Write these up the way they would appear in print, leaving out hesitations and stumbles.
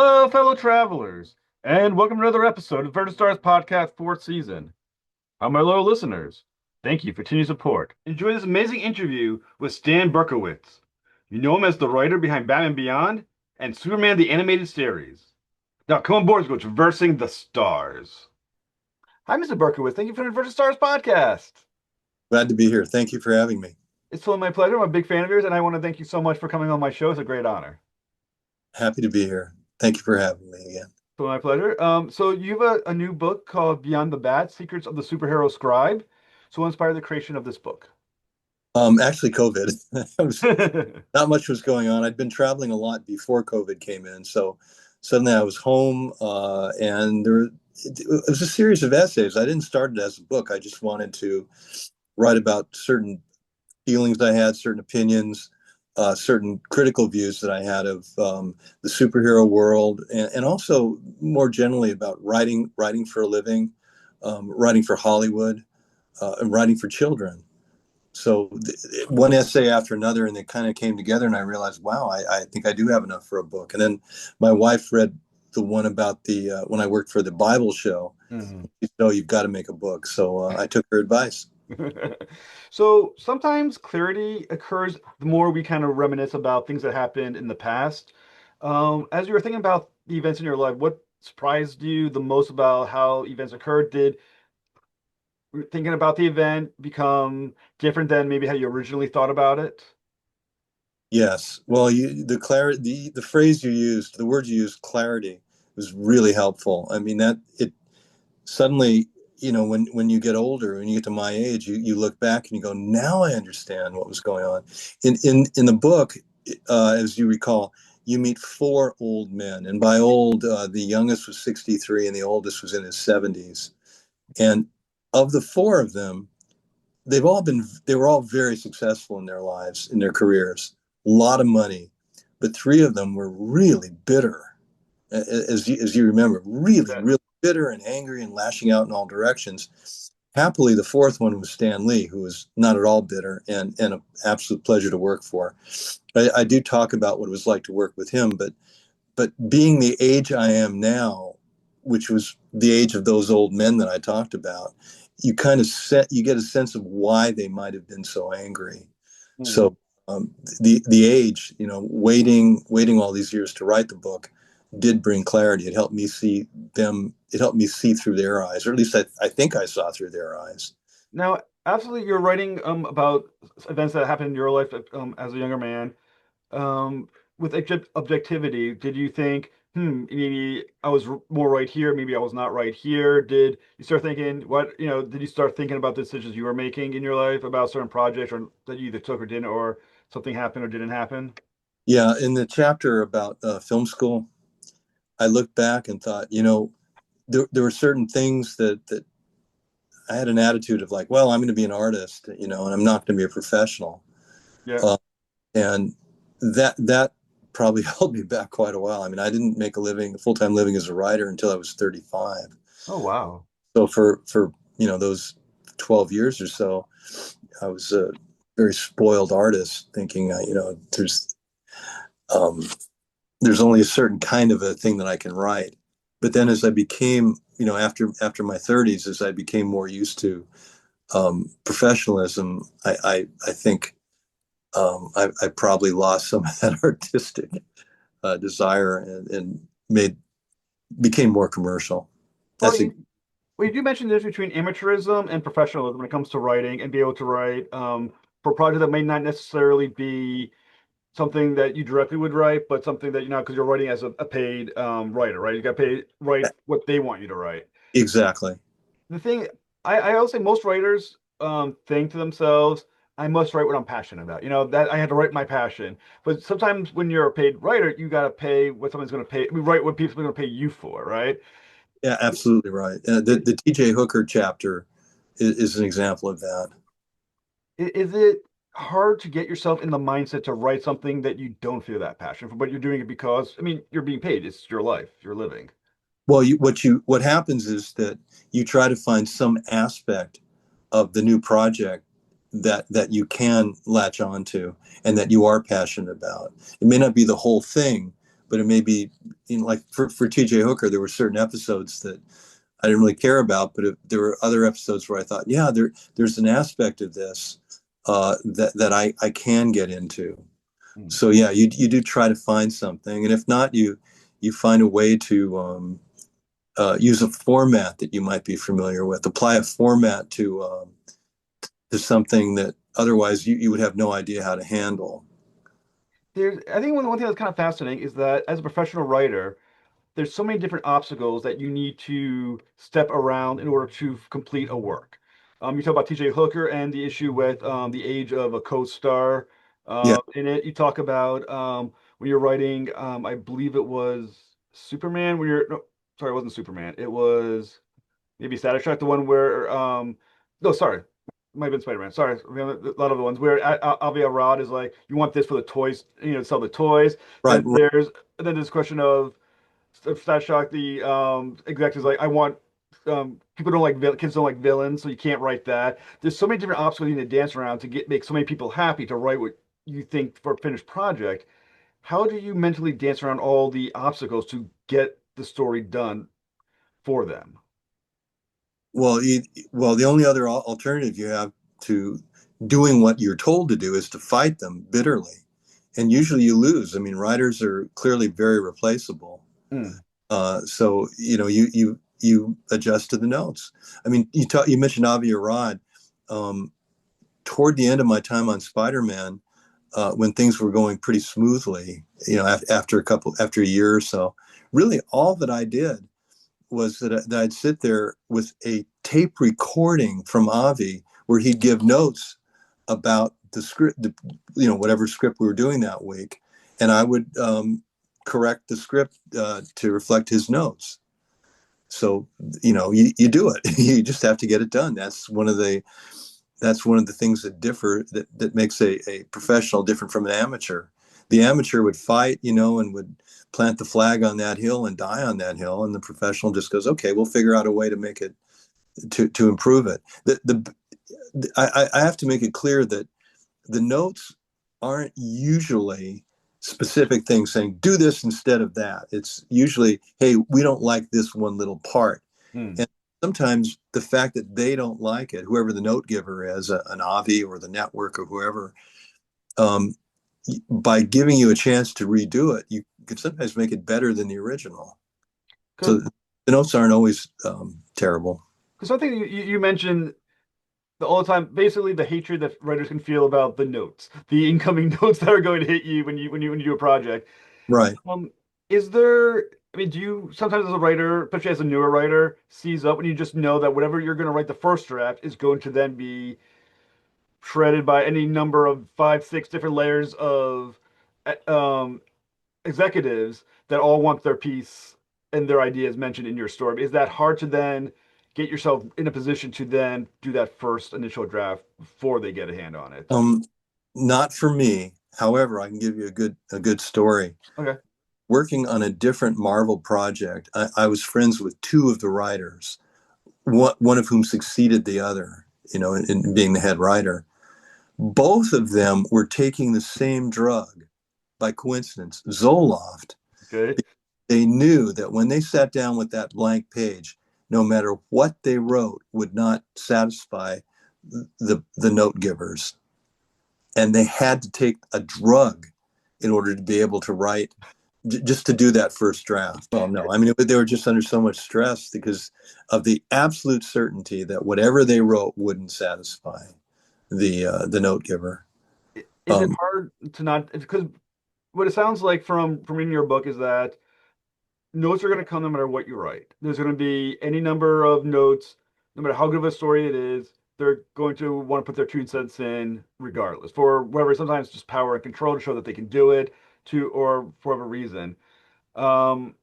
Hello, fellow travelers, and welcome to another episode of Vertical Stars Podcast 4th season. How my loyal listeners, thank you for continued support. Enjoy this amazing interview with Stan Berkowitz. You know him as the writer behind Batman Beyond and Superman the Animated Series. Now come on board as we go traversing the stars. Hi, Mr. Berkowitz. Thank you for the Vertical Stars Podcast. Glad to be here. Thank you for having me. It's totally my pleasure. I'm a big fan of yours, and I want to thank you so much for coming on my show. It's a great honor. Happy to be here. Thank you for having me again. So my pleasure. So you have a new book called Beyond the Bat: Secrets of the Superhero Scribe. So what inspired the creation of this book? Actually, COVID. Not much was going on. I'd been traveling a lot before COVID came in, so suddenly I was home, and it was a series of essays. I didn't start it as a book. I just wanted to write about certain feelings I had, certain opinions, certain critical views that I had of the superhero world, and also more generally about writing for a living, writing for Hollywood, and writing for children. So one essay after another, and they kind of came together, and I realized, wow, I think I do have enough for a book. And then my wife read the one about the when I worked for the Bible show. Mhm. She said, "Oh, you've got to make a book." So I took her advice. So sometimes clarity occurs the more we kind of reminisce about things that happened in the past. As you were thinking about the events in your life, what surprised you the most about how events occurred? Did thinking about the event become different than maybe how you originally thought about it? Yes. Well, the clarity, the phrase you used, the word you used, clarity, was really helpful. I mean, that it suddenly, when you get older, when you get to my age, you look back and you go, now I understand what was going on. In the book, as you recall, you meet four old men, and by old, the youngest was 63 and the oldest was in his 70s. And of the four of them, they were all very successful in their lives, in their careers, a lot of money, but three of them were really bitter, as you remember, really, Yeah. really bitter and angry and lashing out in all directions. Happily, the fourth one was Stan Lee, who was not at all bitter and an absolute pleasure to work for. I do talk about what it was like to work with him, but being the age I am now, which was the age of those old men that I talked about, you get a sense of why they might have been so angry. Mhm. So the age, waiting all these years to write the book did bring clarity. It helped me see them. It helped me see through their eyes, or at least I think I saw through their eyes. Now, absolutely, you're writing about events that happened in your life as a younger man. With objectivity, did you think, maybe I was more right here, maybe I was not right here? Did you start thinking, did you start thinking about the decisions you were making in your life about certain projects or that you either took or didn't, or something happened or didn't happen? Yeah, in the chapter about film school, I looked back and thought, there were certain things that I had an attitude of like, well, I'm going to be an artist, and I'm not going to be a professional. Yeah. Uh, and that probably held me back quite a while. I mean, I didn't make a full-time living as a writer until I was 35. Oh, wow. So for those 12 years or so, I was a very spoiled artist, thinking, um, there's only a certain kind of a thing that I can write. But then as I became, after my 30s, as I became more used to professionalism, I think I probably lost some of that artistic desire and made became more commercial. Well, That's a you do mention this between amateurism and professionalism when it comes to writing and be able to write for a project that may not necessarily be something that you directly would write, but something that because you're writing as a paid writer, right? You got paid write what they want you to write. exactly. The thing I always say most writers think to themselves, I must write what I'm passionate about. That I had to write my passion. But sometimes when you're a paid writer, you got to pay what someone's going to pay. Write what people are going to pay you for, right? Yeah, absolutely right. The T.J. Hooker chapter is an example of that. Is it hard to get yourself in the mindset to write something that you don't feel that passion for, but you're doing it because, I mean, you're being paid. It's your life, you're living. Well, what happens is that you try to find some aspect of the new project that you can latch onto and that you are passionate about. It may not be the whole thing, but it may be, like for TJ Hooker, there were certain episodes that I didn't really care about, but there were other episodes where I thought, yeah, there's an aspect of this that I can get into. Mm. So yeah, you do try to find something, and if not, you find a way to use a format that you might be familiar with. Apply a format to something that otherwise you would have no idea how to handle. I think one thing that's kind of fascinating is that as a professional writer, there's so many different obstacles that you need to step around in order to complete a work. You talk about TJ Hooker and the issue with the age of a co-star. Yeah, In it, you talk about when you're writing, I believe it was Superman. When you're no, sorry, it wasn't Superman. It was maybe Static Shock, the one where no, sorry, it might have been Spider-Man. Sorry, I mean, a lot of the ones where Avi Arad is like, you want this for the toys, to sell the toys. right, Then there's a question of Static Shock. The executives like, I want people don't like kids don't like villains, so you can't write that. There's so many different obstacles you need to dance around to make so many people happy to write what you think for a finished project. How do you mentally dance around all the obstacles to get the story done for them? Well, the only other alternative you have to doing what you're told to do is to fight them bitterly, and usually you lose. I mean, writers are clearly very replaceable. Mm. So you adjust to the notes. I mean, you mentioned Avi Arad. Um, Toward the end of my time on Spider-Man, when things were going pretty smoothly, after a year or so, really all that I did was that I'd sit there with a tape recording from Avi where he'd give notes about the script, whatever script we were doing that week, and I would correct the script to reflect his notes. So you do it. You just have to get it done. That's one of the things that makes a professional different from an amateur. The amateur would fight, and would plant the flag on that hill and die on that hill, and the professional just goes, okay, we'll figure out a way to make it to improve it. I have to make it clear that the notes aren't usually specific things saying do this instead of that. It's usually, hey, we don't like this one little part. Mm. And sometimes the fact that they don't like it, whoever the note giver is, an Avi or the network or whoever, um, by giving you a chance to redo it, you can sometimes make it better than the original. So Because the notes aren't always terrible. something you mentioned all the time, basically the hatred that writers can feel about the notes, the incoming notes that are going to hit you when you do a project. Right. Um, is there? I mean, do you sometimes as a writer, especially as a newer writer, seize up when you just know that whatever you're going to write the first draft is going to then be shredded by any number of five, six different layers of um, executives that all want their piece and their ideas mentioned in your story? Is that hard to then get yourself in a position to then do that first initial draft before they get a hand on it? Um, Not for me. However, I can give you a good story. Okay. Working on a different Marvel project, I was friends with two of the writers, one of whom succeeded the other, in being the head writer. Both of them were taking the same drug by coincidence, Zoloft. Okay. They knew that when they sat down with that blank page, no matter what they wrote would not satisfy the note givers. And they had to take a drug in order to be able to write, just to do that first draft. Well, no, I mean, they were just under so much stress because of the absolute certainty that whatever they wrote wouldn't satisfy the note giver. Is it Um, hard to not because what it sounds like from reading your book is that notes are going to come no matter what you write. There's going to be any number of notes, no matter how good of a story it is. They're going to want to put their 2 cents in regardless for whatever. Sometimes just power and control to show that they can do it, or for whatever reason. Um,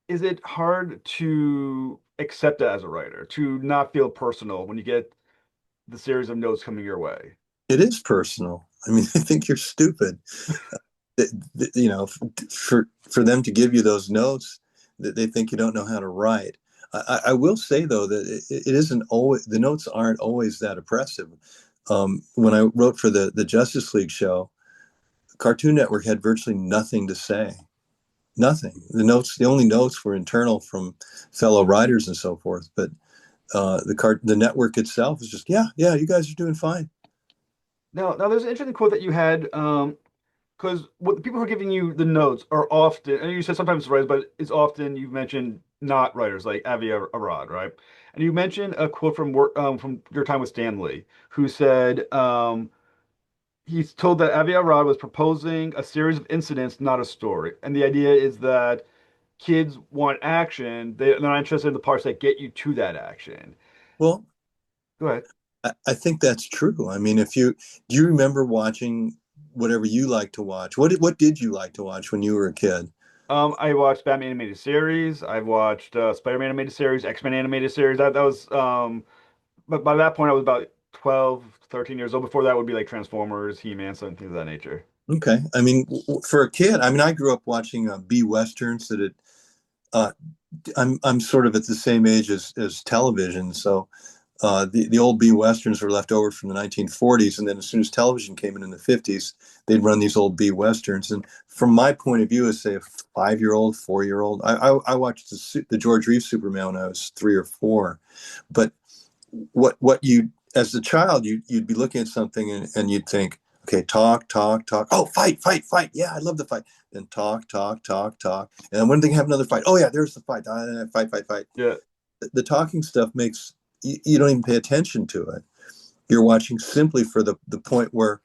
is it hard to accept that as a writer, to not feel personal when you get the series of notes coming your way? it is personal. I mean, I think you're stupid. For them to give you those notes, that they think you don't know how to write. I will say though that it isn't always, the notes aren't always that oppressive. When I wrote for the Justice League show, Cartoon Network had virtually nothing to say. Nothing. The only notes were internal from fellow writers and so forth. But the network itself is just, yeah, yeah, you guys are doing fine. Now there's an interesting quote that you had, because what the people who are giving you the notes are often, and you said sometimes writers, but it's often you've mentioned not writers like Avi Arad, right? And you mentioned a quote from work from your time with Stanley, who said he's told that Avi Arad was proposing a series of incidents, not a story. And the idea is that kids want action; they're not interested in the parts that get you to that action. Well, Go ahead. I think that's true. I mean, if you do you remember watching whatever you like to watch? What did you like to watch when you were a kid? I watched Batman animated series. I've watched Spider-Man animated series, X-Men animated series. That was but by that point I was about 12, 13 years old. Before that would be like Transformers, He-Man, some things of that nature. Okay, I mean, for a kid, I mean, I grew up watching B westerns that uh, I'm sort of at the same age as television, so the old B westerns were left over from the 1940s, and then as soon as television came in the 50s, they'd run these old B westerns. And from my point of view, as say a 5-year old, 4-year old, I watched the George Reeves Superman when I was 3 or 4. But what you as a child you'd be looking at something and you'd think, okay, talk, talk, talk. Oh, fight, fight, fight. Yeah, I love the fight. Then talk, talk, talk, talk. And then when they have another fight, oh yeah, there's the fight. Fight, fight, fight. Yeah. The talking stuff makes you don't even pay attention to it. You're watching simply for the point where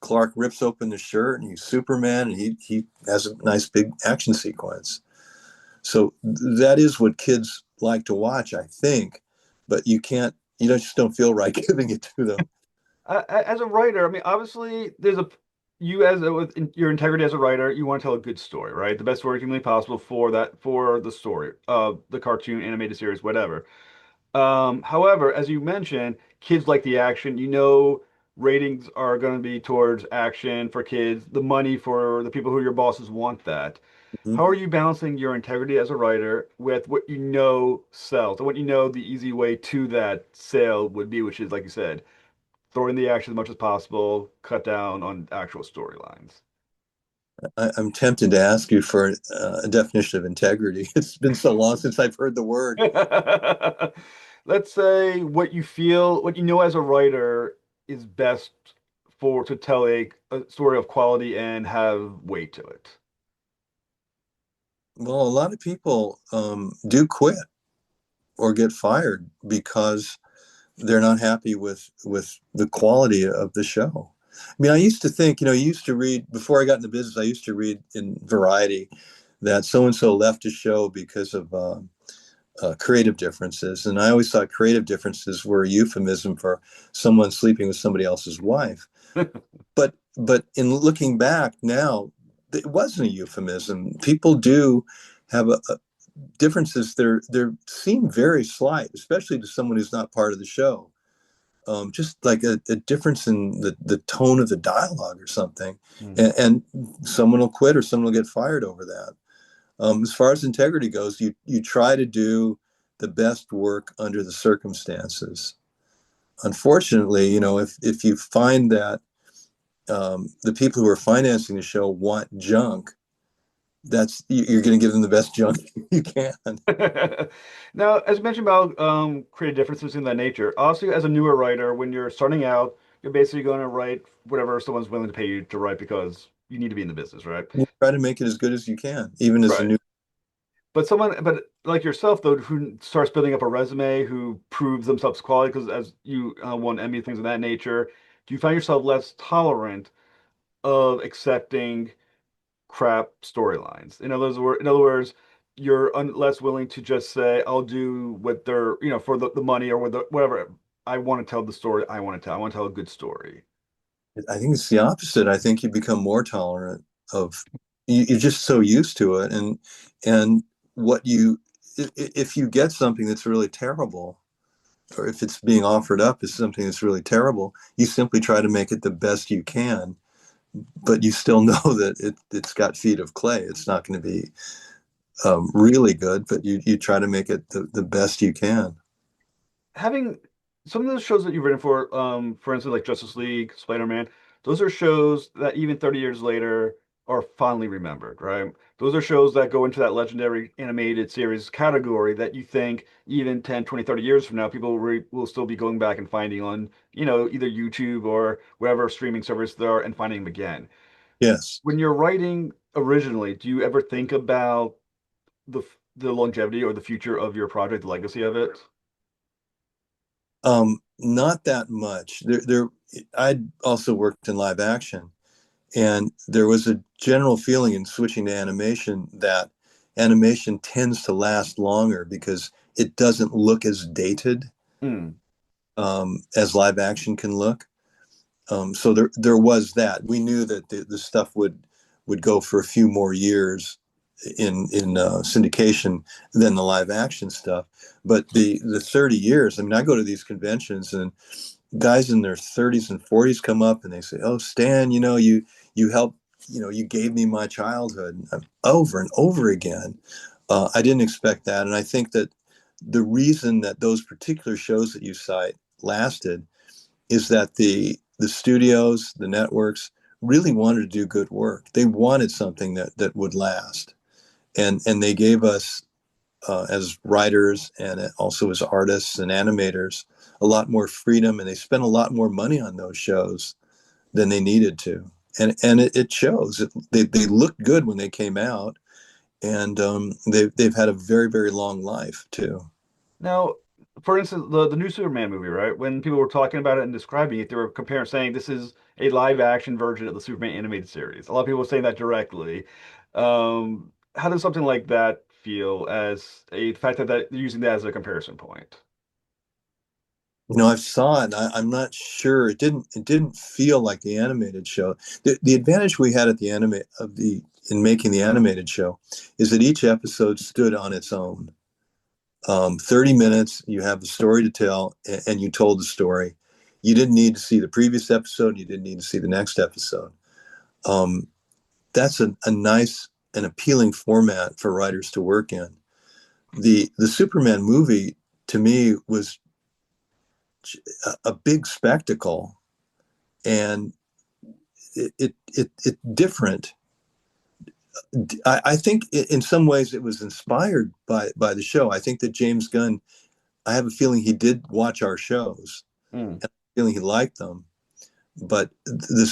Clark rips open the shirt and he's Superman and he has a nice big action sequence. So that is what kids like to watch, I think. But you just don't feel right giving it to them. As a writer, I mean, obviously, there's a you as a, with your integrity as a writer, you want to tell a good story, right? The best story humanly possible for the story, the cartoon, animated series, whatever. However, as you mentioned, kids like the action. You know, ratings are going to be towards action for kids. The money for the people who are your bosses want that. How are Mm-hmm. you balancing your integrity as a writer with what you know sells and what you know the easy way to that sale would be, which is, like you said, throw in the action as much as possible, cut down on actual storylines. I'm tempted to ask you for a definition of integrity. It's been so long since I've heard the word. Let's say what you feel, what you know as a writer is best for to tell a story of quality and have weight to it. Well, a lot of people do quit or get fired because they're not happy with the quality of the show. I mean, I used to think, I used to read before I got in the business. I used to read in Variety that so and so left a show because of creative differences, and I always thought creative differences were a euphemism for someone sleeping with somebody else's wife. But in looking back now, it wasn't a euphemism. People do have differences. They seem very slight, especially to someone who's not part of the show. Just like a difference in the tone of the dialogue or something, Mhm. and someone will quit or someone will get fired over that. As far as integrity goes, you try to do the best work under the circumstances. Unfortunately, if you find that the people who are financing the show want junk, you're going to give them the best junk you can. Now, as you mentioned about creative differences in that nature, also as a newer writer, when you're starting out, you're basically going to write whatever someone's willing to pay you to write because you need to be in the business, right? You try to make it as good as you can, even as a Right. new. But like yourself though, who starts building up a resume, who proves themselves quality, because as you won Emmy, things of that nature, do you find yourself less tolerant of accepting crap storylines? In other words, you're less willing to just say, "I'll do what they're, for the money or whatever." I want to tell the story I want to tell. I want to tell a good story. I think it's the opposite. I think you become more tolerant of. You're just so used to it, and what you if you get something that's really terrible, or if it's being offered up as something that's really terrible, you simply try to make it the best you can, but you still know that it's got feet of clay. It's not going to be really good, but you try to make it the best you can. Having some of those shows that you've written for instance, like Justice League, Spider-Man, those are shows that even 30 years later are fondly remembered, right? Those are shows that go into that legendary animated series category that you think even 10, 20, 30 years from now, people will still be going back and finding on, either YouTube or wherever streaming service there are and finding them again. Yes. When you're writing originally, do you ever think about the longevity or the future of your project, the legacy of it? Not that much. I'd also worked in live action, and there was a general feeling in switching to animation that animation tends to last longer because it doesn't look as dated Mm. as live action can look. So there was that. We knew that the stuff would go for a few more years in syndication than the live action stuff. But the 30 years, I mean, I go to these conventions and guys in their 30s and 40s come up and they say, "Oh, Stan, you helped, you gave me my childhood," over and over again. I didn't expect that, and I think that the reason that those particular shows that you cite lasted is that the studios, the networks really wanted to do good work. They wanted something that would last, and they gave us as writers and also as artists and animators a lot more freedom, and they spent a lot more money on those shows than they needed to, and it shows. They looked good when they came out, and they've had a very very long life too. Now, for instance, the new Superman movie, right? When people were talking about it and describing it, they were comparing, saying this is a live action version of the Superman animated series. A lot of people were saying that directly. How does something like that feel as a fact that they're using that as a comparison point? I saw it. I'm not sure. It didn't feel like the animated show. The advantage we had at the anime of the in making the animated show is that each episode stood on its own. 30 minutes, you have the story to tell, and you told the story. You didn't need to see the previous episode. You didn't need to see the next episode. Um, that's a nice and appealing format for writers to work in. The Superman movie to me was a big spectacle, and it different. I think in some ways it was inspired by the show. I think that James Gunn, I have a feeling he did watch our shows, Mm. and a feeling he liked them. But the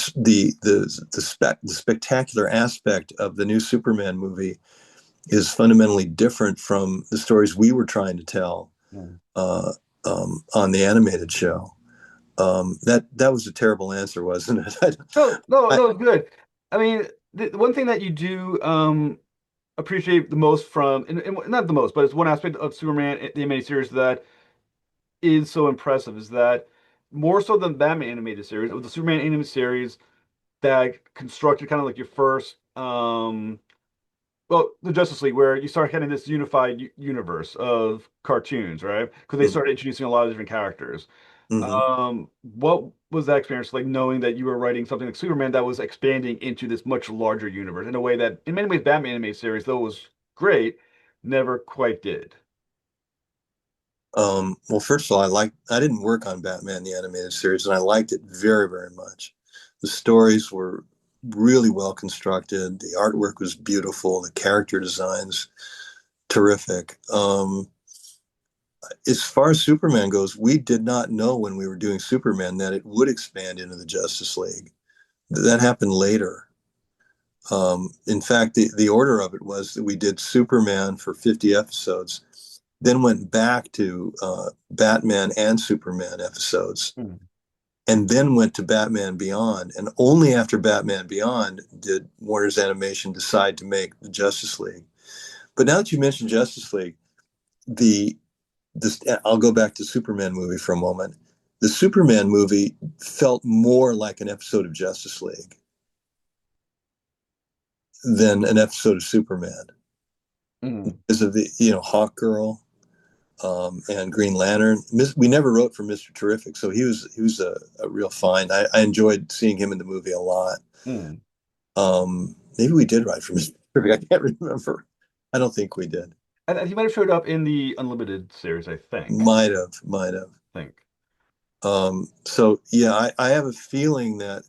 spectacular aspect of the new Superman movie is fundamentally different from the stories we were trying to tell Mm. on the animated show. That was a terrible answer, wasn't it? No, no, I, no, good. I mean, the one thing that you do appreciate the most from, and not the most, but it's one aspect of Superman, the animated series that is so impressive is that more so than Batman animated series, with the Superman animated series that constructed kind of like your first well, the Justice League, where you start getting this unified universe of cartoons, right? Because they started introducing a lot of different characters. mm-hmm. What was that experience like, knowing that you were writing something like Superman that was expanding into this much larger universe in a way that, in many ways, Batman animated series, though it was great, never quite did. Well, first of all, I didn't work on Batman the animated series, and I liked it very, very much. The stories were really well constructed. The artwork was beautiful. The character designs terrific. As far as Superman goes, we did not know when we were doing Superman that it would expand into the Justice League. That happened later. In fact, the order of it was that we did Superman for 50 episodes, then went back to Batman and Superman episodes, Mm. and then went to Batman Beyond. And only after Batman Beyond did Warner's Animation decide to make the Justice League. But now that you mentioned Justice League, the this I'll go back to Superman movie for a moment. The Superman movie felt more like an episode of Justice League than an episode of Superman Mm. because of the Hawk Girl and Green Lantern. We never wrote for Mr. Terrific, so he was a real find. I enjoyed seeing him in the movie a lot. Mm. Maybe we did write for Mr. Terrific. I can't remember. I don't think we did. And he might have showed up in the Unlimited series, I think. Might have. I think. So yeah, I have a feeling that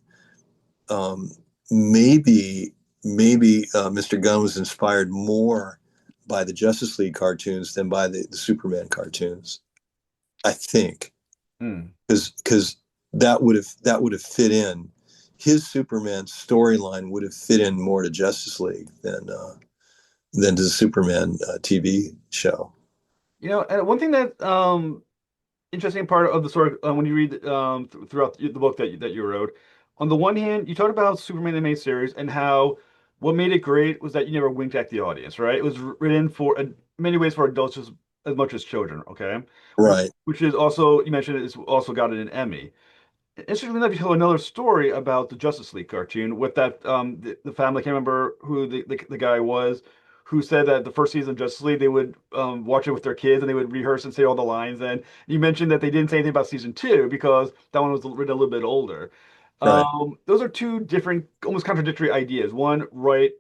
um, maybe Mr. Gunn was inspired more by the Justice League cartoons than by the Superman cartoons. I think Hmm. because that would have fit in. His Superman storyline would have fit in more to Justice League than to the Superman TV show. And one thing that interesting part of the story when you read throughout the book that you wrote. On the one hand, you talked about Superman the animated series and how what made it great was that you never winked at the audience, right? It was written for in many ways for adults as much as children, okay? Right, Which is also you mentioned it's also got an Emmy. Interestingly enough, you tell another story about the Justice League cartoon with that the family. I can't remember who the guy was who said that the first season of Justice League they would watch it with their kids and they would rehearse and say all the lines. And you mentioned that they didn't say anything about season two because that one was written a little bit older. right. Those are two different, almost contradictory ideas. One, right,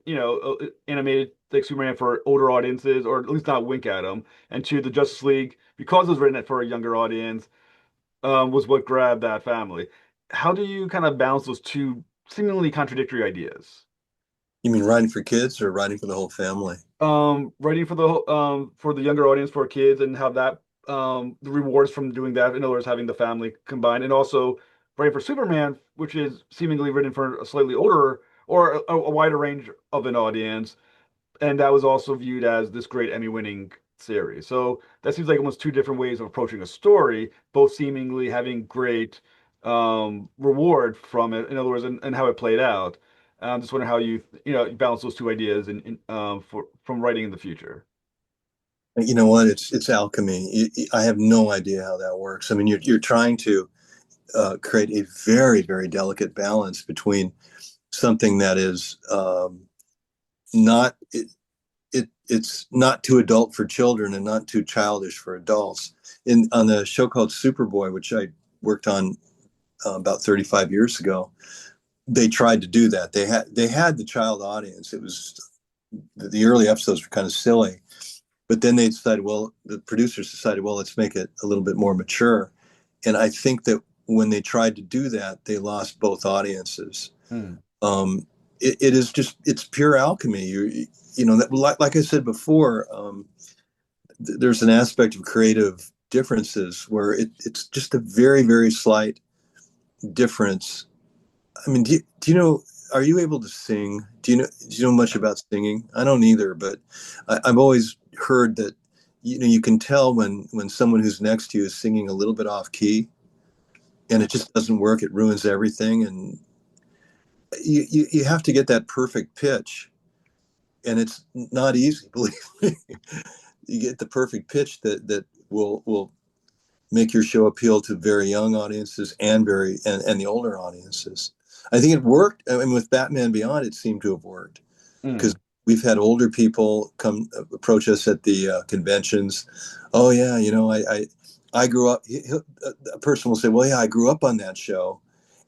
animated like Superman for older audiences, or at least not wink at them. And two, the Justice League, because it was written for a younger audience was what grabbed that family. How do you kind of balance those two seemingly contradictory ideas? You mean writing for kids or writing for the whole family? Writing for the younger audience for kids and have that the rewards from doing that. In other words, having the family combined, and also writing for Superman, which is seemingly written for a slightly older or a wider range of an audience and that was also viewed as this great Emmy-winning series. So that seems like almost two different ways of approaching a story, both seemingly having great reward from it. In other words, and how it played out. I'm just wondering how you balance those two ideas for from writing in the future. You know what? It's alchemy. I have no idea how that works. I mean, you're trying to create a very delicate balance between something that is not it's not too adult for children and not too childish for adults. In on the show called Superboy, which I worked on about 35 years ago, they tried to do that. They had the child audience. It was the early episodes were kind of silly, but then they decided, well, the producers decided, well, let's make it a little bit more mature. And I think that when they tried to do that, they lost both audiences. Hmm. Um, it is just it's pure alchemy. You know that like I said before, there's an aspect of creative differences where it's just a very slight difference. I mean, do you know? Are you able to sing? Do you know much about singing? I don't either, but I've always heard that you can tell when someone who's next to you is singing a little bit off key, and it just doesn't work. It ruins everything, and you have to get that perfect pitch, and it's not easy. Believe me, you get the perfect pitch that will make your show appeal to very young audiences and the older audiences. I think it worked. I mean, with Batman Beyond, it seemed to have worked because Hmm. we've had older people come approach us at the conventions. Oh yeah, I grew up. A person will say, "Well, yeah, I grew up on that show,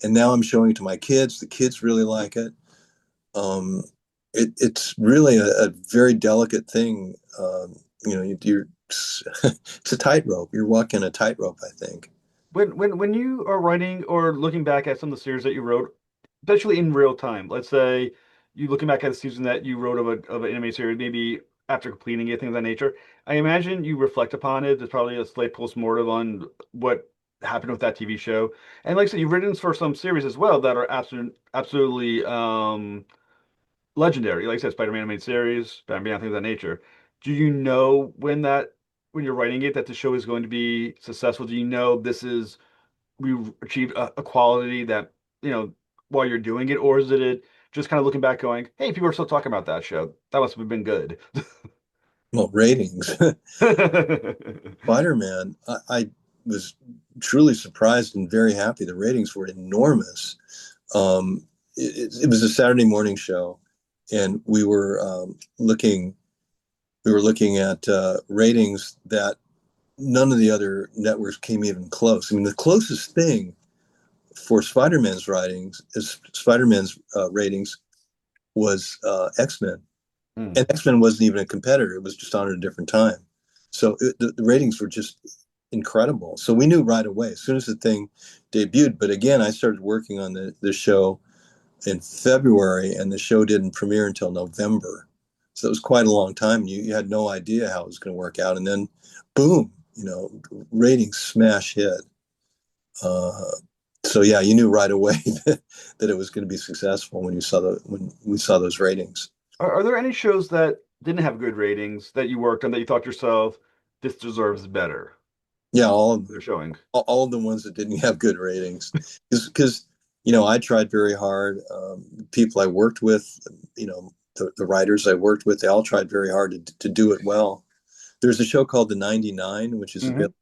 and now I'm showing it to my kids. The kids really like it." Um, it's really a very delicate thing. You're it's a tightrope. You're walking a tightrope, I think. When you are writing or looking back at some of the series that you wrote, especially in real time, let's say you looking back at a season that you wrote of an anime series, maybe after completing it, things of that nature. I imagine you reflect upon it. There's probably a slight postmortem on what happened with that TV show. And like I said, you've written for some series as well that are absolutely legendary. Like I said, Spider-Man animated series, Batman, things of that nature. Do you know when you're writing it that the show is going to be successful? Do you know this is we've achieved a quality that while you're doing it, or is it just kind of looking back, going, "Hey, people are still talking about that show. That must have been good." Well, ratings. Spider-Man, I was truly surprised and very happy. The ratings were enormous. It was a Saturday morning show, and we were looking at ratings that none of the other networks came even close. I mean, the closest thing for Spider-Man's ratings was X-Men, Hmm. and X-Men wasn't even a competitor. It was just on at a different time. So the ratings were just incredible. So we knew right away as soon as the thing debuted. But again, I started working on the show in February, and the show didn't premiere until November. So it was quite a long time. You had no idea how it was going to work out, and then, boom, ratings smash hit. Uh, so yeah, you knew right away that it was going to be successful when we saw those ratings. Are there any shows that didn't have good ratings that you worked on that you thought yourself, this deserves better? Yeah, They're showing. all of the ones that didn't have good ratings, because I tried very hard. People I worked with, the writers I worked with, they all tried very hard to do it well. There's a show called The 99, which is Hmm. available.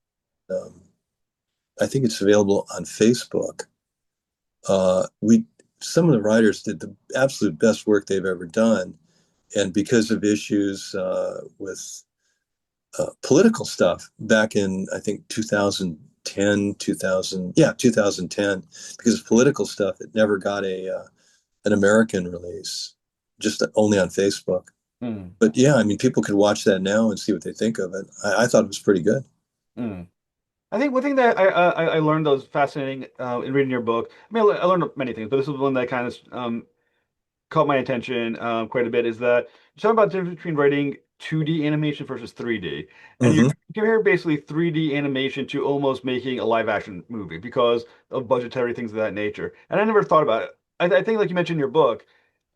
I think it's available on Facebook. We Some of the writers did the absolute best work they've ever done, and because of issues with political stuff back in, I think, 2010, 2000, yeah, 2010, because of political stuff, it never got an American release, just only on Facebook. Mm. But yeah, I mean, people could watch that now and see what they think of it. I thought it was pretty good. Mm. I think one thing that I learned that was fascinating in reading your book. I mean, I learned many things, but this was one that kind of caught my attention quite a bit. Is that you're talking about the difference between writing 2D animation versus 3D, and you Hmm. compare basically 3D animation to almost making a live action movie because of budgetary things of that nature. And I never thought about it. I think, like you mentioned in your book,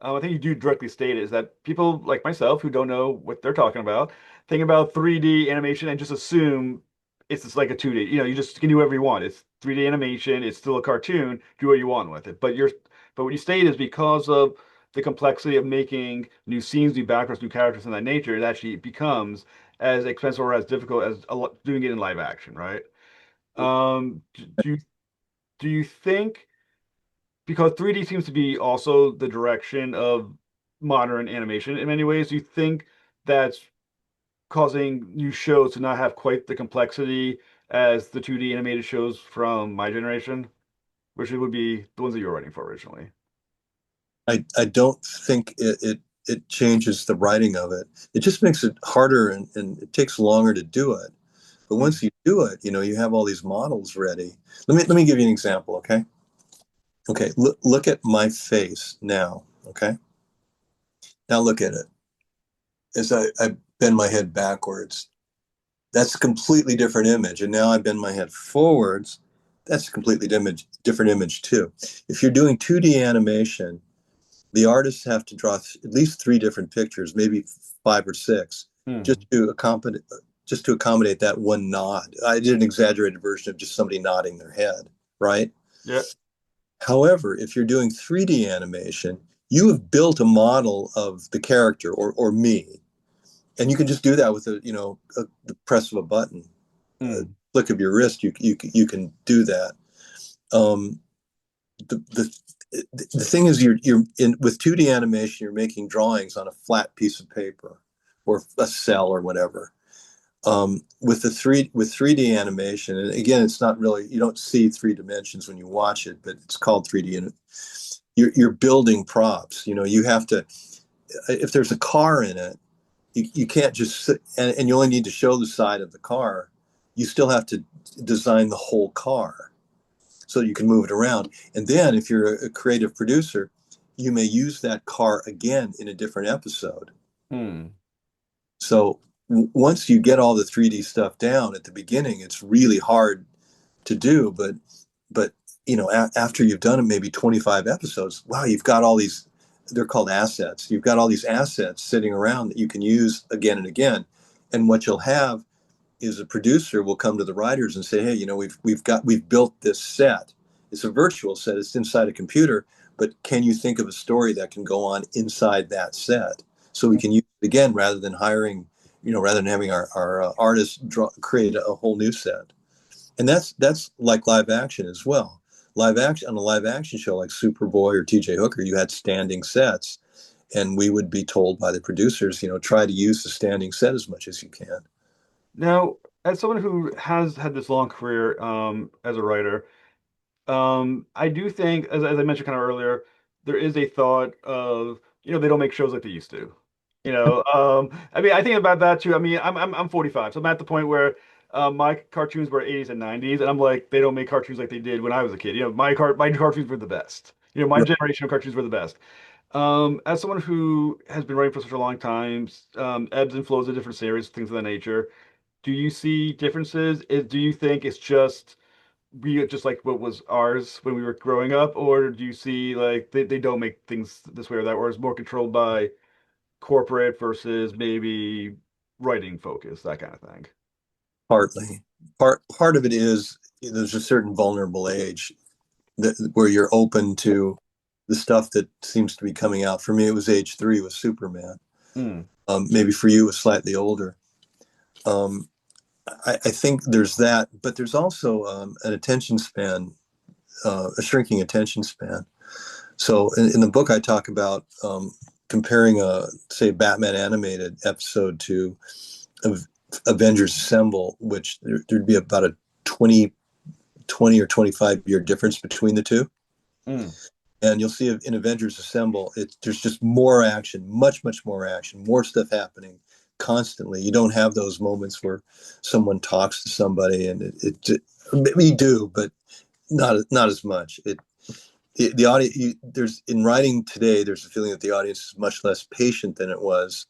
I think you do directly state it, is that people like myself who don't know what they're talking about think about 3D animation and just assume it's just like a 2D. You just can do whatever you want. It's 3D animation. It's still a cartoon. Do what you want with it. But what you state is because of the complexity of making new scenes, new backgrounds, new characters, and that nature, it actually becomes as expensive or as difficult as doing it in live action, right? Do you think, because 3D seems to be also the direction of modern animation in many ways, do you think that's causing new shows to not have quite the complexity as the 2D animated shows from my generation, which would be the ones that you were writing for originally? I don't think it changes the writing of it. It just makes it harder, and it takes longer to do it. But Hmm. once you do it, you have all these models ready. Let me give you an example, okay? Okay, look at my face now, okay? Now look at it. As I bend my head backwards, that's a completely different image. And now I bend my head forwards, that's a completely different image too. If you're doing 2D animation, the artists have to draw at least three different pictures, maybe five or six, just Hmm. to accommodate that one nod. I did an exaggerated version of just somebody nodding their head, right? Yeah. However, if you're doing 3D animation, you have built a model of the character, or me, and you can just do that with the press of a button, a Hmm. flick of your wrist. You can do that. Um, the, the the thing is, you're in with 2D animation, you're making drawings on a flat piece of paper or a cell or whatever. With 3D animation, and again, it's not really, you don't see three dimensions when you watch it, but it's called 3D, and you're building props. You have to, if there's a car in it, you can't just sit, and you only need to show the side of the car. You still have to design the whole car so you can move it around. And then if you're a creative producer, you may use that car again in a different episode. Hmm. So once you get all the 3D stuff down at the beginning, it's really hard to do. But after you've done it, maybe 25 episodes, wow, you've got all these. They're called assets. You've got all these assets sitting around that you can use again and again. And what you'll have is a producer will come to the writers and say, hey, we've built this set. It's a virtual set. It's inside a computer, but can you think of a story that can go on inside that set? So we can use it again rather than having our artists create a whole new set. And that's like live action as well. Live action on a live action show like Superboy or TJ Hooker, you had standing sets, and we would be told by the producers, try to use the standing set as much as you can. Now, as someone who has had this long career as a writer, I do think, as I mentioned kind of earlier, there is a thought of, they don't make shows like they used to. I mean, I think about that too. I mean, I'm 45, so I'm at the point where my cartoons were 80s and 90s, and I'm like, they don't make cartoons like they did when I was a kid. My cartoons were the best. My generation of cartoons were the best. As someone who has been writing for such a long time, ebbs and flows of different series, things of that nature, do you see differences? Do you think it's just we just like what was ours when we were growing up, or do you see like they don't make things this way or that, or it's more controlled by corporate versus maybe writing focus, that kind of thing? Partly. Part of it is there's a certain vulnerable age where you're open to the stuff that seems to be coming out. For me, it was age 3 with Superman. Mm, Maybe for you, it was slightly older. Um, I think there's that, but there's also an attention span, a shrinking attention span. So in the book, I talk about comparing say, Batman animated episode to Avengers Assemble, which there'd be about a 20 or 25-year difference between the two. mm. And you'll see in Avengers Assemble, there's just more action, much, much more action, more stuff happening constantly. You don't have those moments where someone talks to somebody and we do, but not as much. The audience, there's in writing today, there's a feeling that the audience is much less patient than it was,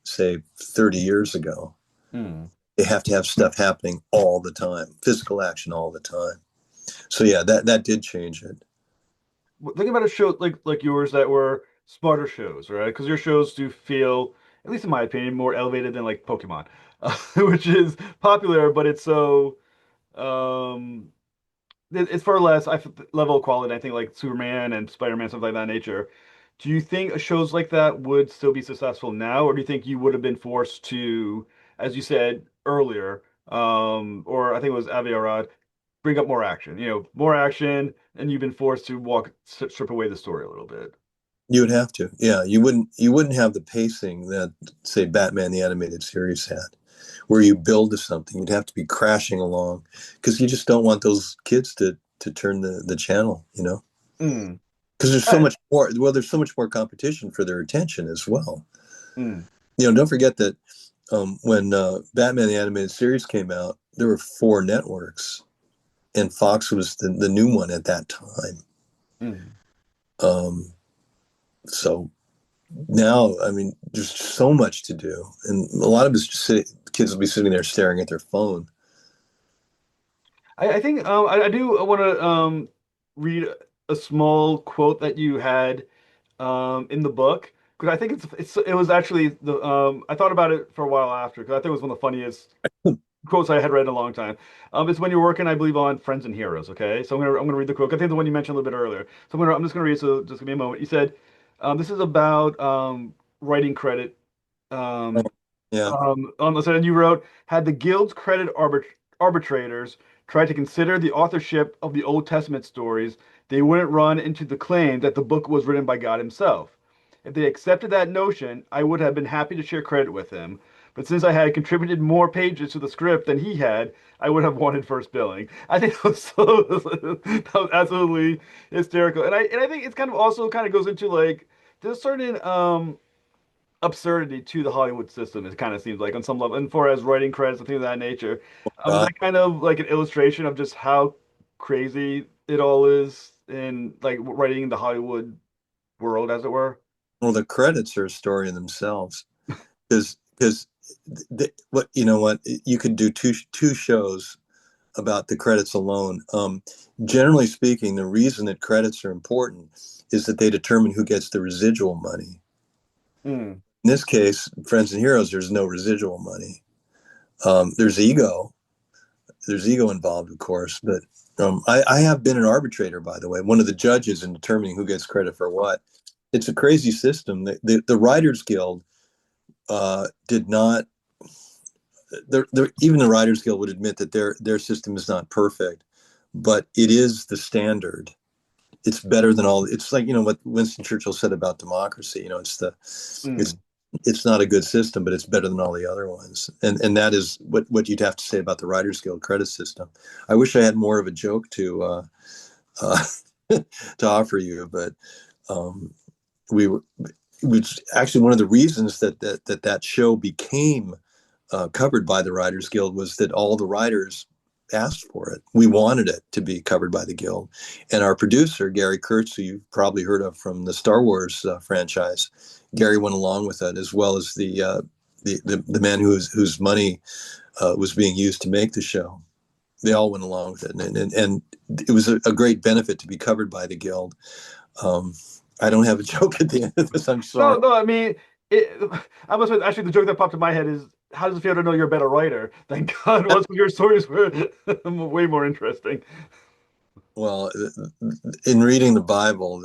say, 30 years ago. Hmm. They have to have stuff happening all the time, physical action all the time. So yeah, that did change it. Thinking about a show like yours that were smarter shows, right? Because your shows do feel, at least in my opinion, more elevated than like Pokemon, which is popular, but it's so um, it's far less level of quality. I think like Superman and Spider-Man, something like that nature. Do you think shows like that would still be successful now, or do you think you would have been forced to, as you said earlier, or I think it was Avi Arad, bring up more action? More action, and you've been forced to strip away the story a little bit. You would have to, yeah. You wouldn't have the pacing that, say, Batman the Animated Series had, where you build to something. You'd have to be crashing along because you just don't want those kids to turn the channel, Mm. because there's so Right. much more. Well, there's so much more competition for their attention as well. Mm. Don't forget that when Batman the Animated Series came out, there were 4 networks, and Fox was the new one at that time. Mm. Um, so now, I mean, there's so much to do, and a lot of it's just kids will be sitting there staring at their phone. I think I do want to read a small quote that you had in the book because I think it was actually the I thought about it for a while after because I think it was one of the funniest quotes I had read in a long time. It's when you're working, I believe, on Friends and Heroes. Okay, so I'm gonna read the quote. I think the one you mentioned a little bit earlier. So I'm just gonna read. So just give me a moment. You said this is about writing credit. Oh, Um, yeah. on the side, you wrote, had the guild's credit arbitrators tried to consider the authorship of the Old Testament stories, they wouldn't run into the claim that the book was written by God himself. If they accepted that notion, I would have been happy to share credit with him. But since I had contributed more pages to the script than he had, I would have wanted first billing. I think that was absolutely hysterical. And I think it's kind of also kind of goes into like there's certain absurdity to the Hollywood system. It kind of seems like on some level, and for as writing credits and things of that nature, is God. that kind of like an illustration of just how crazy it all is in like writing the Hollywood world, as it were? Well, the credits are a story in themselves because what you could do two shows about the credits alone. Generally speaking, the reason that credits are important is that they determine who gets the residual money. Mm, In this case, Friends and Heroes, there's no residual money. There's ego. There's ego involved, of course, but I have been an arbitrator, by the way, one of the judges in determining who gets credit for what. It's a crazy system. The Writers Guild did not. Even the Writers Guild would admit that their system is not perfect, but it is the standard. It's better than all. It's like what Winston Churchill said about democracy. It's mm. it's not a good system, but it's better than all the other ones. And that is what you'd have to say about the Writers Guild credit system. I wish I had more of a joke uh, to offer you, but um, we were. Which actually one of the reasons that show became covered by the Writers Guild was that all the writers asked for it. We wanted it to be covered by the guild, and our producer Gary Kurtz, who you've probably heard of from the Star Wars franchise, Gary went along with it, as well as the man whose money was being used to make the show. They all went along with it, and it was a great benefit to be covered by the guild. Um, I don't have a joke at the end of this. I'm sorry. No, no, I mean, it, I must admit, actually, the joke that popped in my head is, how does it feel to know you're a better writer than God was? Your stories were way more interesting. Well, in reading the Bible,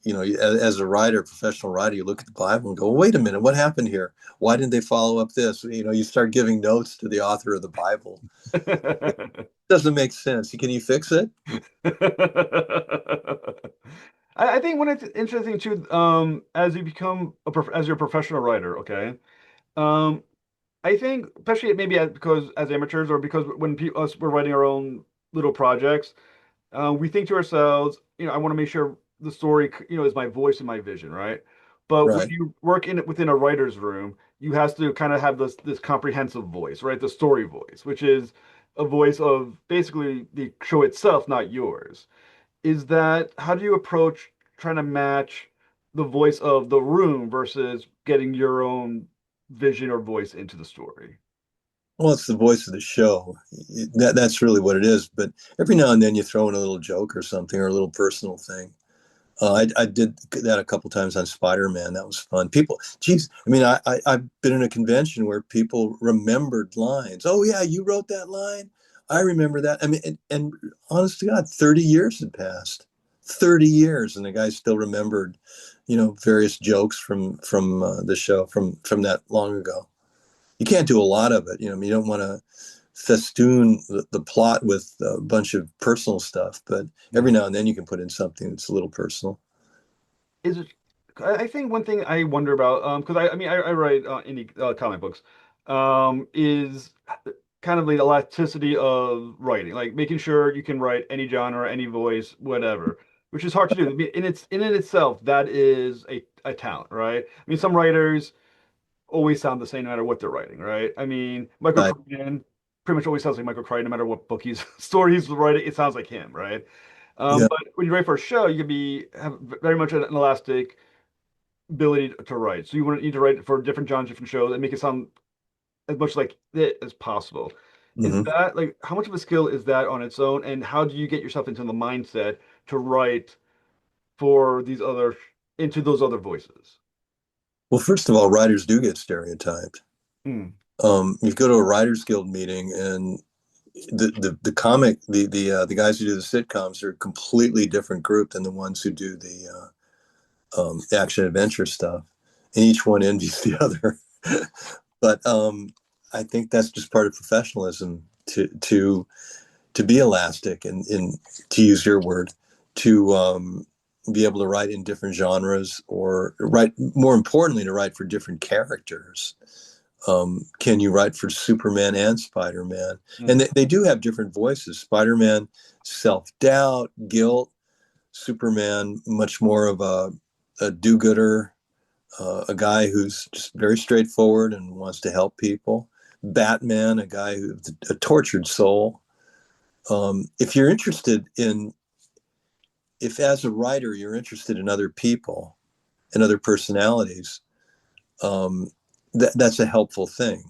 as a writer, professional writer, you look at the Bible and go, well, wait a minute, what happened here? Why didn't they follow up this? You start giving notes to the author of the Bible. It doesn't make sense. Can you fix it? I think when it's interesting too, as you become as you're a professional writer, okay, um, I think especially maybe because as amateurs or because when us we're writing our own little projects, we think to ourselves, I want to make sure the story, is my voice and my vision, right? But when Right. you work in it within a writer's room, you have to kind of have this comprehensive voice, right? The story voice, which is a voice of basically the show itself, not yours. Is that how do you approach trying to match the voice of the room versus getting your own vision or voice into the story? Well, it's the voice of the show. That's really what it is. But every now and then you throw in a little joke or something or a little personal thing. I did that a couple times on Spider-Man. That was fun. People, geez, I mean, I've been in a convention where people remembered lines. Oh yeah, you wrote that line. I remember that. I mean, and honest to God, 30 years had passed. 30 years, and the guy still remembered, various jokes from the show from that long ago. You can't do a lot of it. I mean, you don't want to festoon the plot with a bunch of personal stuff, but every Mhm. now and then you can put in something that's a little personal. Is it? I think one thing I wonder about, because I mean, I write indie comic books, is kind of the elasticity of writing, like making sure you can write any genre, any voice, whatever, which is hard to do. I mean, in it itself, that is a talent, right? I mean, some writers always sound the same no matter what they're writing, right? I mean, Michael Right. Crichton pretty much always sounds like Michael Crichton, no matter what book he's story he's writing, it sounds like him, right? Yeah. But when you write for a show, you can be have very much an elastic ability to write. So you want to need to write for different genres, different shows, and make it sound as much like it as possible. Is Hmm. that like how much of a skill is that on its own, and how do you get yourself into the mindset to write for these other into those other voices? Well, first of all, writers do get stereotyped. Hmm. You go to a writers guild meeting, and the comic the guys who do the sitcoms are a completely different group than the ones who do the action adventure stuff, and each one envies the other. But I think that's just part of professionalism to be elastic and to use your word to be able to write in different genres or write more importantly to write for different characters. Can you write for Superman and Spider-Man? And Hmm. they do have different voices. Spider-Man, self-doubt, guilt. Superman, much more of a do-gooder, a guy who's just very straightforward and wants to help people. Batman, a guy who's a tortured soul. If you're interested in, if as a writer you're interested in other people and other personalities, um, that's a helpful thing.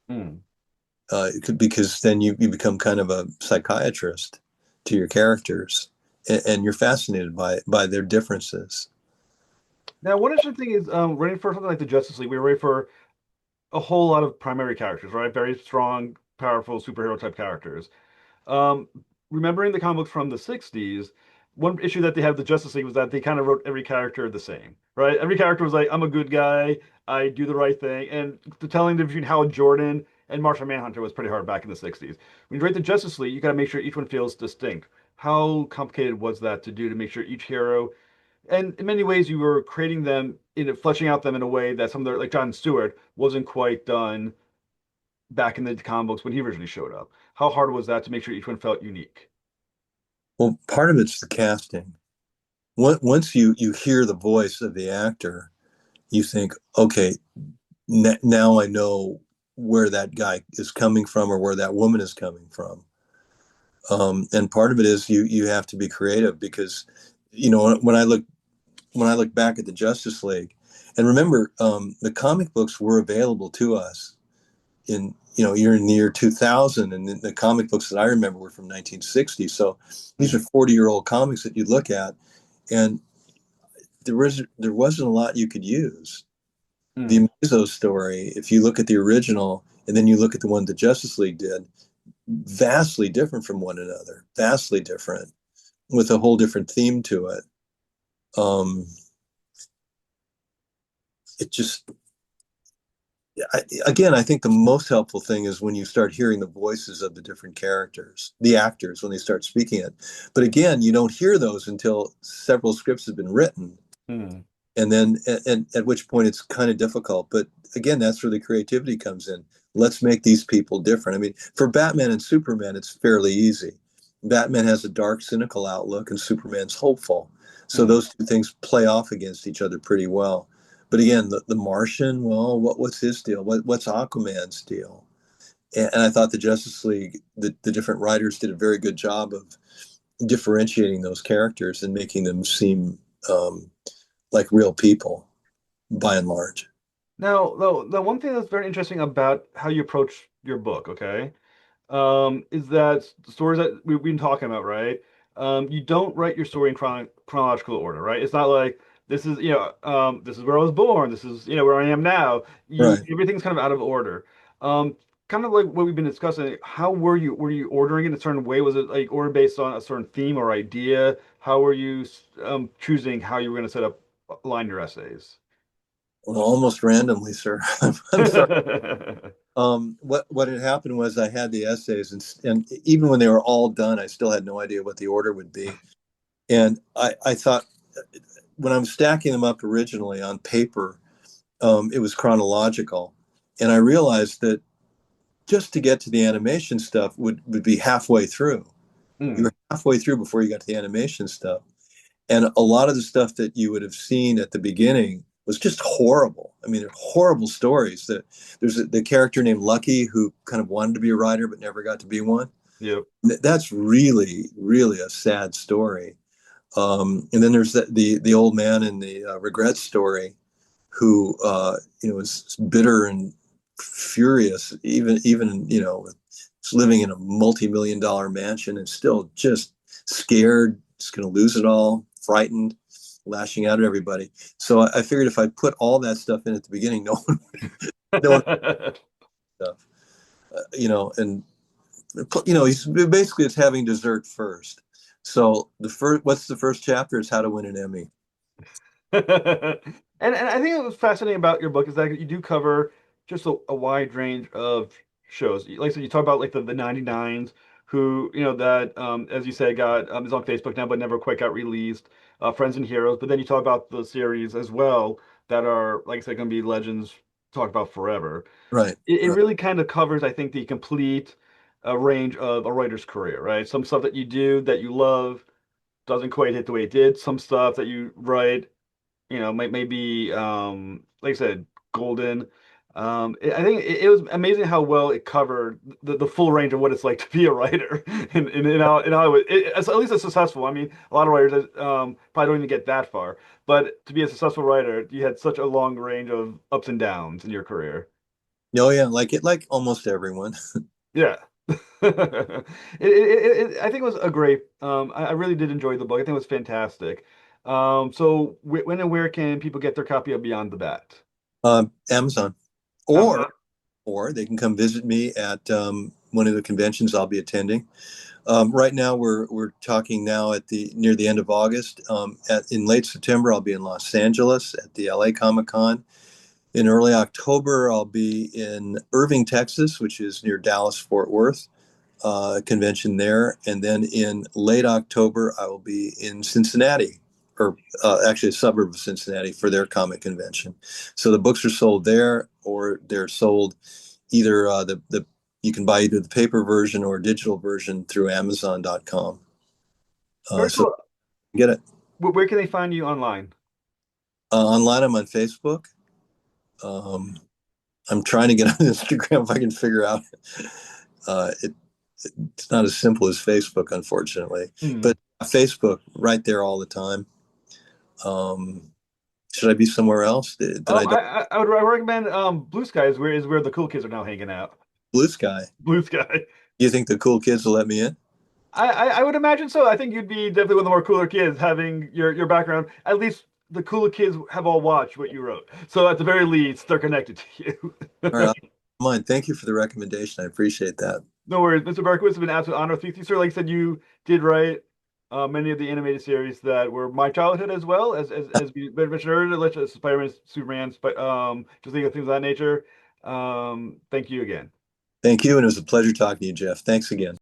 Hmm. Because then you become kind of a psychiatrist to your characters, and you're fascinated by their differences. Now, one interesting thing is writing for something like the Justice League. We write for a whole lot of primary characters, right? Very strong, powerful superhero type characters. Um, Remembering the comic books from the 60s, one issue that they had with the Justice League was that they kind of wrote every character the same, right? Every character was like, I'm a good guy, I do the right thing. And the telling between Hal Jordan and Martian Manhunter was pretty hard back in the 60s. When you write the Justice League, you got to make sure each one feels distinct. How complicated was that to do to make sure each hero, and in many ways, you were creating them in fleshing out them in a way that some of their, like John Stewart, wasn't quite done back in the comic books when he originally showed up. How hard was that to make sure each one felt unique? Well, part of it's the casting. Once you hear the voice of the actor, you think, okay, now I know where that guy is coming from or where that woman is coming from. And part of it is you have to be creative because, when I look back at the Justice League, and remember, the comic books were available to us in you're in the year 2000, and the comic books that I remember were from 1960. So these are 40-year-old comics that you look at, and there wasn't a lot you could use. Mm. The Amazo story, if you look at the original and then you look at the one the Justice League did, vastly different from one another, vastly different, with a whole different theme to it. Um, it just, again, I think the most helpful thing is when you start hearing the voices of the different characters, the actors, when they start speaking it. But again, you don't hear those until several scripts have been written. Mm. And then at which point it's kind of difficult. But again, that's where the creativity comes in. Let's make these people different. I mean, for Batman and Superman, it's fairly easy. Batman has a dark, cynical outlook, and Superman's hopeful. So Mm. those two things play off against each other pretty well. But again, the Martian, well, what's his deal? What's Aquaman's deal? And I thought the Justice League, the different writers did a very good job of differentiating those characters and making them seem like real people by and large. Now, the one thing that's very interesting about how you approach your book, okay, is that the stories that we've been talking about, right? You don't write your story in chronological order, right? It's not like this is, this is where I was born, this is, where I am now. Right. Everything's kind of out of order. Um, Kind of like what we've been discussing. How were you ordering it in a certain way? Was it like order based on a certain theme or idea? How were you choosing how you were going to set up line your essays? Well, almost randomly, sir. I'm sorry. What had happened was I had the essays, and even when they were all done, I still had no idea what the order would be. And I thought when I'm stacking them up originally on paper, it was chronological, and I realized that just to get to the animation stuff would be halfway through. You Mm, were halfway through before you got to the animation stuff. And a lot of the stuff that you would have seen at the beginning was just horrible. I mean, they're horrible stories. The character named Lucky who kind of wanted to be a writer but never got to be one. yep. That's really, really a sad story. And then there's the old man in the regret story who is bitter and furious, even living in a multi-million-dollar mansion and still just scared, just going to lose it all, frightened, lashing out at everybody. So I figured if I put all that stuff in at the beginning, no one stuff, and he's basically it's having dessert first. So what's the first chapter is how to win an Emmy. And I think it was fascinating about your book is that you do cover just a wide range of shows. Like I said, you talk about like the 99s who, that as you said, got is on Facebook now but never quite got released. Friends and Heroes, but then you talk about the series as well that are, like I said, going to be legends talked about forever. Right, It right. really kind of covers, I think, the complete range of a writer's career, right? Some stuff that you do that you love doesn't quite hit the way it did. Some stuff that you write might be like I said, golden. I think it was amazing how well it covered the full range of what it's like to be a writer in Hollywood. At least it's successful. I mean, a lot of writers probably don't even get that far, but to be a successful writer, you had such a long range of ups and downs in your career. Oh yeah, like almost everyone. Yeah. I think it was a great. I really did enjoy the book. I think it was fantastic. So when and where can people get their copy of Beyond the Bat? Amazon, or Amazon. or they can come visit me at one of the conventions I'll be attending. Right now, we're talking now at the near the end of August. In late September, I'll be in Los Angeles at the LA Comic Con. In early October, I'll be in Irving, Texas, which is near Dallas Fort Worth, convention there. And then in late October, I will be in Cincinnati, or actually a suburb of Cincinnati, for their comic convention. So the books are sold there, or they're sold either the you can buy either the paper version or digital version through Amazon.com. Very So cool. get it Where can they find you online? online. I'm on Facebook. Um, I'm trying to get on Instagram if I can figure out it. it's not as simple as Facebook, unfortunately. Hmm. But Facebook, right there all the time. Um, should I be somewhere else that I don't? I would recommend Blue Sky is where the cool kids are now hanging out. Blue Sky. Blue Sky. You think the cool kids will let me in? I would imagine so. I think you'd be definitely one of the more cooler kids having your background. At least the cooler kids have all watched what you wrote. So at the very least, they're connected to All right, you. mind. Thank you for the recommendation. I appreciate that. No worries. Mr. Berkowitz, it's been an absolute honor to speak to you, sir. Like I said, you did write many of the animated series that were my childhood as well as we mentioned earlier, like Spider-Man, Superman, just things of that nature. Thank you again. Thank you, and it was a pleasure talking to you, Jeff. Thanks again.